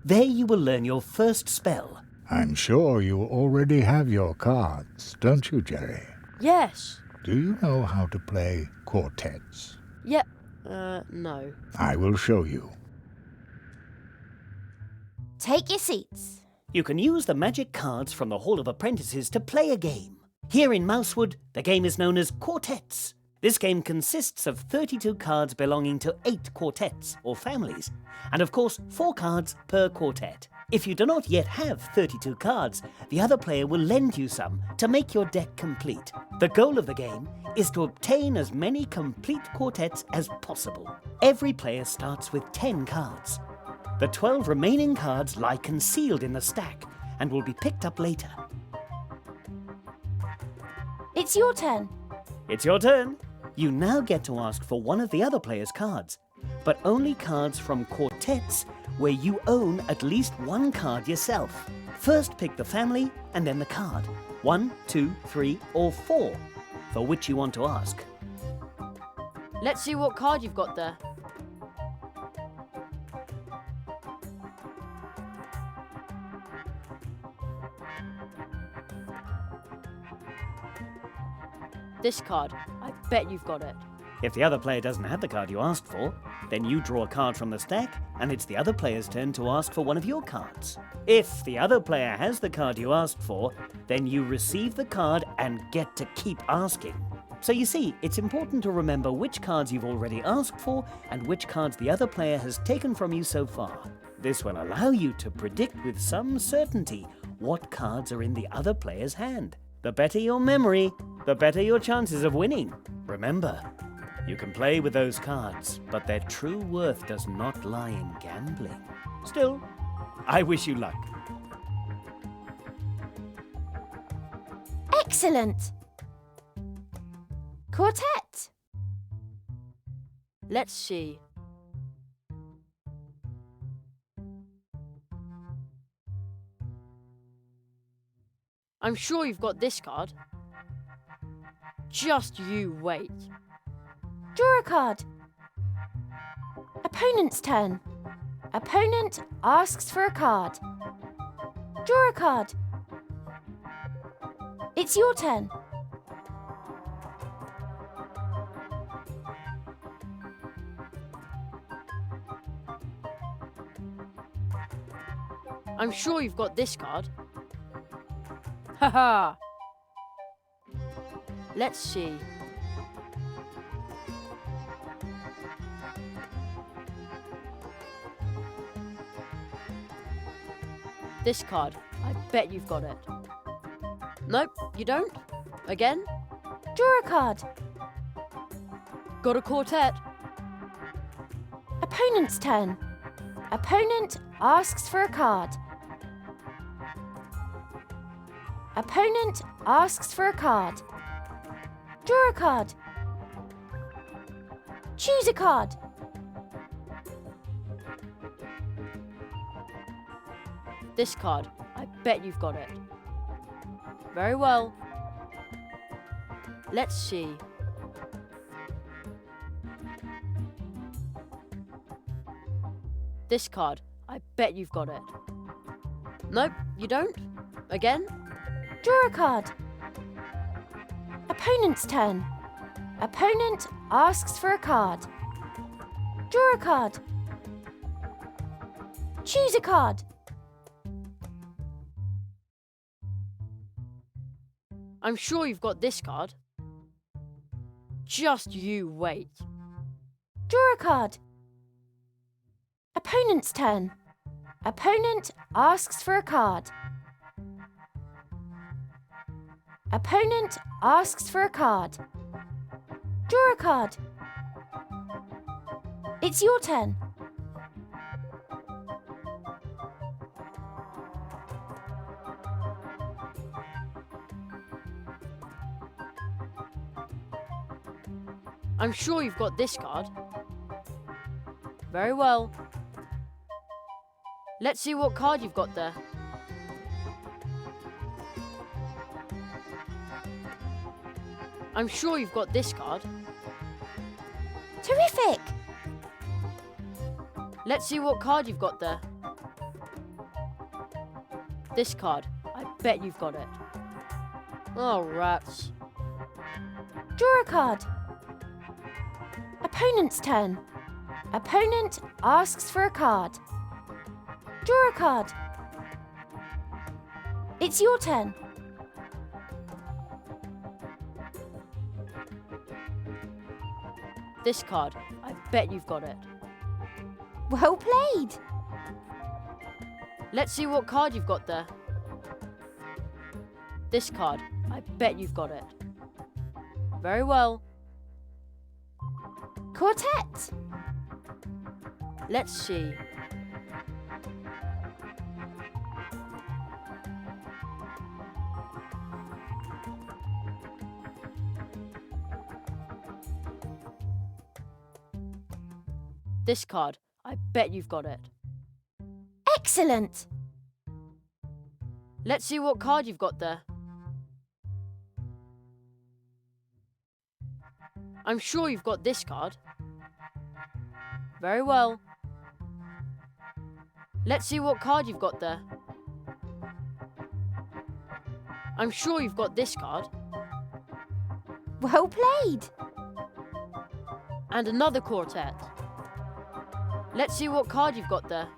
Speaker 6: There you will learn your first spell.
Speaker 12: I'm sure you already have your cards, don't you, Jerry?
Speaker 2: Yes.
Speaker 12: Do you know how to play quartets?
Speaker 2: Yeah. No.
Speaker 12: I will show you.
Speaker 5: Take your seats.
Speaker 6: You can use the magic cards from the Hall of Apprentices to play a game. Here in Mousewood, the game is known as quartets. This game consists of 32 cards belonging to 8 quartets, or families, and of course 4 cards per quartet. If you do not yet have 32 cards, the other player will lend you some to make your deck complete. The goal of the game is to obtain as many complete quartets as possible. Every player starts with 10 cards. The 12 remaining cards lie concealed in the stack and will be picked up later.
Speaker 10: It's your turn.
Speaker 6: It's your turn. You now get to ask for one of the other player's cards, but only cards from quartets where you own at least 1 card yourself. First pick the family and then the card. 1, 2, 3, or 4, for which you want to ask.
Speaker 2: Let's see what card you've got there. This card. I bet you've got it.
Speaker 6: If the other player doesn't have the card you asked for, then you draw a card from the stack, and it's the other player's turn to ask for one of your cards. If the other player has the card you asked for, then you receive the card and get to keep asking. So you see, it's important to remember which cards you've already asked for and which cards the other player has taken from you so far. This will allow you to predict with some certainty what cards are in the other player's hand. The better your memory, the better your chances of winning. Remember, you can play with those cards, but their true worth does not lie in gambling. Still, I wish you luck.
Speaker 5: Excellent. Quartet.
Speaker 2: Let's see. I'm sure you've got this card. Just you wait.
Speaker 10: Draw a card. Opponent's turn. Opponent asks for a card. Draw a card. It's your turn.
Speaker 2: I'm sure you've got this card. Haha! Let's see. This card. I bet you've got it. Nope, you don't. Again?
Speaker 10: Draw a card.
Speaker 2: Got a quartet.
Speaker 10: Opponent's turn. Opponent asks for a card. Opponent asks for a card. Draw a card. Choose a card.
Speaker 2: This card. I bet you've got it. Very well. Let's see. This card. I bet you've got it. Nope, you don't. Again?
Speaker 10: Draw a card. Opponent's turn. Opponent asks for a card. Draw a card. Choose a card.
Speaker 2: I'm sure you've got this card. Just you wait.
Speaker 10: Draw a card. Opponent's turn. Opponent asks for a card. Opponent asks for a card. Draw a card. It's your turn.
Speaker 2: I'm sure you've got this card. Very well. Let's see what card you've got there. I'm sure you've got this card.
Speaker 10: Terrific!
Speaker 2: Let's see what card you've got there. This card. I bet you've got it. Oh, rats.
Speaker 10: Draw a card. Opponent's turn. Opponent asks for a card. Draw a card. It's your turn.
Speaker 2: This card. I bet you've got it.
Speaker 10: Well played.
Speaker 2: Let's see what card you've got there. This card. I bet you've got it. Very well.
Speaker 10: Quartet.
Speaker 2: Let's see. This card. I bet you've got it.
Speaker 10: Excellent.
Speaker 2: Let's see what card you've got there. I'm sure you've got this card. Very well. Let's see what card you've got there. I'm sure you've got this card.
Speaker 10: Well played.
Speaker 2: And another quartet. Let's see what card you've got there.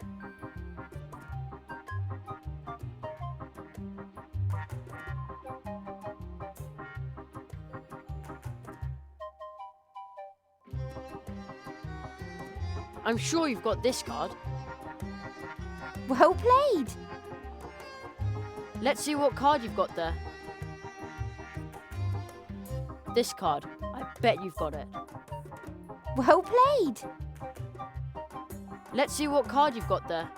Speaker 2: I'm sure you've got this card.
Speaker 10: Well played.
Speaker 2: Let's see what card you've got there. This card. I bet you've got it.
Speaker 10: Well played.
Speaker 2: Let's see what card you've got there.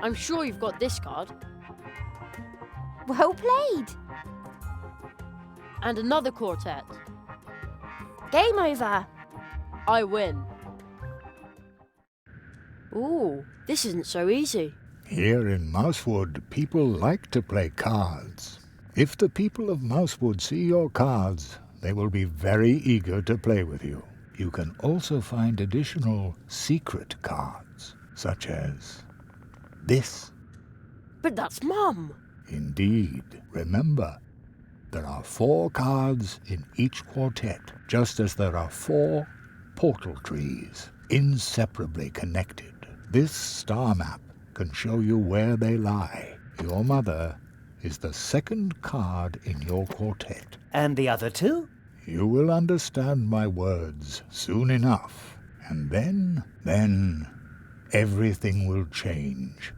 Speaker 2: I'm sure you've got this card.
Speaker 10: Well played.
Speaker 2: And another quartet.
Speaker 10: Game over.
Speaker 2: I win. Ooh, this isn't so easy.
Speaker 12: Here in Mousewood, people like to play cards. If the people of Mousewood see your cards, they will be very eager to play with you. You can also find additional secret cards, such as this.
Speaker 2: But that's Mum.
Speaker 12: Indeed. Remember, there are 4 cards in each quartet, just as there are 4 portal trees, inseparably connected. This star map can show you where they lie. Your mother is the 2nd card in your quartet.
Speaker 6: And the other 2?
Speaker 12: You will understand my words soon enough, and then everything will change.